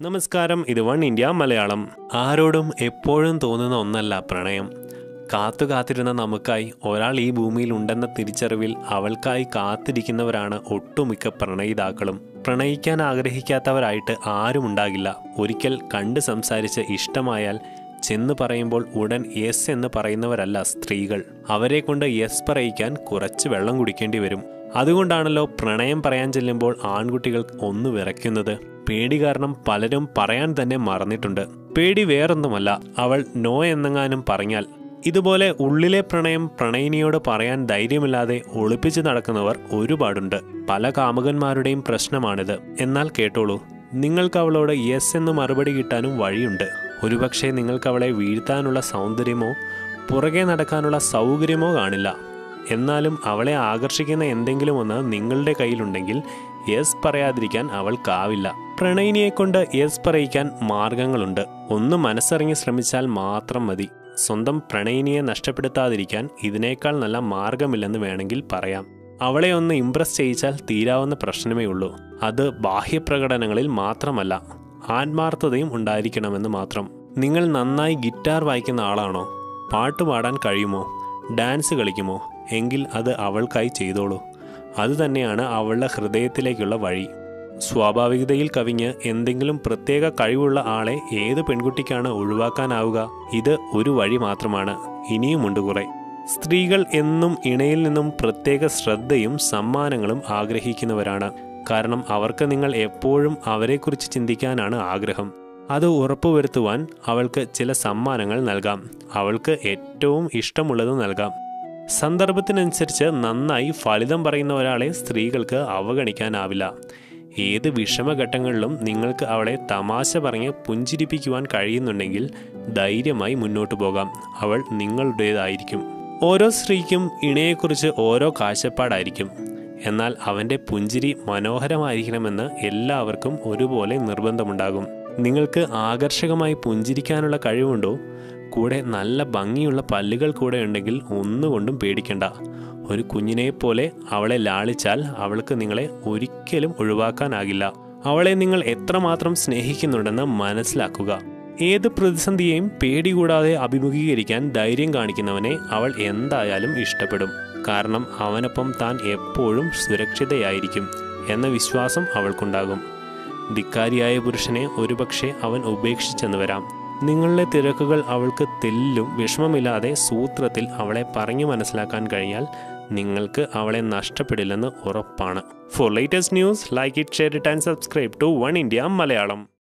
നമസ്കാരം, ഇത് one India Malayalam. ആരോടും എപ്പോഴും തോന്നുന്ന ഒന്നല്ല പ്രണയം. കാത്തിരുന്ന നമുക്കായി ഒരാൾ ഈ ഭൂമിയിൽ ഉണ്ടെന്ന തിരിച്ചറിവിൽ അവൾക്കായി കാത്തിരിക്കുന്നവരാണ് ഒട്ടുമിക്ക പ്രണയിതാക്കളും. പ്രണയിക്കാൻ ആഗ്രഹിക്കാത്തവരായിട്ട് ആരും ഉണ്ടാകില്ല. ഒരിക്കൽ കണ്ട് സംസാരിച്ച് ഇഷ്ടമായാൽ ചെന്ന് പറയുമ്പോൾ ഉടൻ യെസ് എന്ന് പറയുന്നവരല്ല സ്ത്രീകൾ. അവരെ കൊണ്ട് യെസ് പറയിക്കാൻ കുറച്ച് വെള്ളം കുടിക്കേണ്ടി വരും. അതുകൊണ്ടാണല്ലോ പ്രണയം പറയാൻ ചെല്ലുമ്പോൾ ആൺകുട്ടികൾ ഒന്ന് വിറയ്ക്കുന്നത്. പേടി കാരണം പലരും പറയാൻ തന്നെ മറന്നിട്ടുണ്ട്. പേടി വേറൊന്നുമല്ല, അവൾ നോ എന്നെങ്ങാനും പറഞ്ഞാൽ. ഇതുപോലെ ഉള്ളിലെ പ്രണയം പ്രണയിനിയോട് പറയാൻ ധൈര്യമില്ലാതെ ഒളിപ്പിച്ച് നടക്കുന്നവർ ഒരുപാടുണ്ട്. പല കാമുകന്മാരുടെയും പ്രശ്നമാണിത്. എന്നാൽ കേട്ടോളൂ, നിങ്ങൾക്ക് അവളോട് യെസ് എന്ന് മറുപടി കിട്ടാനും വഴിയുണ്ട്. ഒരുപക്ഷെ നിങ്ങൾക്ക് അവളെ വീഴ്ത്താനുള്ള സൗന്ദര്യമോ പുറകെ നടക്കാനുള്ള സൗകര്യമോ കാണില്ല. എന്നാലും അവളെ ആകർഷിക്കുന്ന എന്തെങ്കിലും ഒന്ന് നിങ്ങളുടെ കയ്യിലുണ്ടെങ്കിൽ യെസ് പറയാതിരിക്കാൻ അവൾക്കാവില്ല. പ്രണയിനിയെ കൊണ്ട് യെസ് പറയിക്കാൻ മാർഗങ്ങളുണ്ട്. ഒന്ന് മനസ്സറിഞ്ഞ് ശ്രമിച്ചാൽ മാത്രം മതി. സ്വന്തം പ്രണയിനിയെ നഷ്ടപ്പെടുത്താതിരിക്കാൻ ഇതിനേക്കാൾ നല്ല മാർഗമില്ലെന്ന് വേണമെങ്കിൽ പറയാം. അവളെ ഒന്ന് ഇംപ്രസ് ചെയ്യിച്ചാൽ തീരാവുന്ന പ്രശ്നമേ ഉള്ളൂ. അത് ബാഹ്യപ്രകടനങ്ങളിൽ മാത്രമല്ല, ആത്മാർത്ഥതയും ഉണ്ടായിരിക്കണമെന്ന് മാത്രം. നിങ്ങൾ നന്നായി ഗിറ്റാർ വായിക്കുന്ന ആളാണോ? പാട്ട് പാടാൻ കഴിയുമോ? ഡാൻസ് കളിക്കുമോ? എങ്കിൽ അത് അവൾക്കായി ചെയ്തോളൂ. അതുതന്നെയാണ് അവളുടെ ഹൃദയത്തിലേക്കുള്ള വഴി. സ്വാഭാവികതയിൽ കവിഞ്ഞ് എന്തെങ്കിലും പ്രത്യേക കഴിവുള്ള ആളെ ഏത് പെൺകുട്ടിക്കാണ് ഒഴിവാക്കാനാവുക? ഇത് ഒരു വഴി മാത്രമാണ്. ഇനിയുമുണ്ട് കുറെ. സ്ത്രീകൾ എന്നും ഇണയിൽ നിന്നും പ്രത്യേക ശ്രദ്ധയും സമ്മാനങ്ങളും ആഗ്രഹിക്കുന്നവരാണ്. കാരണം അവർക്ക് നിങ്ങൾ എപ്പോഴും അവരെക്കുറിച്ച് ചിന്തിക്കാനാണ് ആഗ്രഹം. അത് ഉറപ്പുവരുത്തുവാൻ അവൾക്ക് ചില സമ്മാനങ്ങൾ നൽകാം. അവൾക്ക് ഏറ്റവും ഇഷ്ടമുള്ളത് നൽകാം. സന്ദർഭത്തിനനുസരിച്ച് നന്നായി ഫലിതം പറയുന്ന ഒരാളെ സ്ത്രീകൾക്ക് അവഗണിക്കാനാവില്ല. ഏത് വിഷമഘട്ടങ്ങളിലും നിങ്ങൾക്ക് അവളെ തമാശ പറഞ്ഞ് പുഞ്ചിരിപ്പിക്കുവാൻ കഴിയുന്നുണ്ടെങ്കിൽ ധൈര്യമായി മുന്നോട്ട് പോകാം. അവൾ നിങ്ങളുടേതായിരിക്കും. ഓരോ സ്ത്രീക്കും ഇണയെക്കുറിച്ച് ഓരോ കാഴ്ചപ്പാടായിരിക്കും. എന്നാൽ അവൻ്റെ പുഞ്ചിരി മനോഹരമായിരിക്കണമെന്ന് എല്ലാവർക്കും ഒരുപോലെ നിർബന്ധമുണ്ടാകും. നിങ്ങൾക്ക് ആകർഷകമായി പുഞ്ചിരിക്കാനുള്ള കഴിവുണ്ടോ? കൂടെ നല്ല ഭംഗിയുള്ള പല്ലുകൾ കൂടെ ഉണ്ടെങ്കിൽ ഒന്നുകൊണ്ടും പേടിക്കണ്ട. ഒരു കുഞ്ഞിനെപ്പോലെ അവളെ ലാളിച്ചാൽ അവൾക്ക് നിങ്ങളെ ഒരിക്കലും ഒഴിവാക്കാനാകില്ല. അവളെ നിങ്ങൾ എത്രമാത്രം സ്നേഹിക്കുന്നുണ്ടെന്ന് മനസ്സിലാക്കുക. ഏത് പ്രതിസന്ധിയെയും പേടി കൂടാതെ അഭിമുഖീകരിക്കാൻ ധൈര്യം കാണിക്കുന്നവനെ അവൾ എന്തായാലും ഇഷ്ടപ്പെടും. കാരണം അവനൊപ്പം താൻ എപ്പോഴും സുരക്ഷിതയായിരിക്കും എന്ന വിശ്വാസം അവൾക്കുണ്ടാകും. ധിക്കാരിയായ പുരുഷനെ ഒരുപക്ഷെ അവൻ ഉപേക്ഷിച്ചെന്ന് വരാം. നിങ്ങളുടെ തിരക്കുകൾ അവൾക്ക് തെല്ലും വിഷമമില്ലാതെ സൂത്രത്തിൽ അവളെ പറഞ്ഞു മനസ്സിലാക്കാൻ കഴിഞ്ഞാൽ നിങ്ങൾക്ക് അവളെ നഷ്ടപ്പെടില്ലെന്ന് ഉറപ്പാണ്. For latest news, like it, share it and subscribe to One India Malayalam.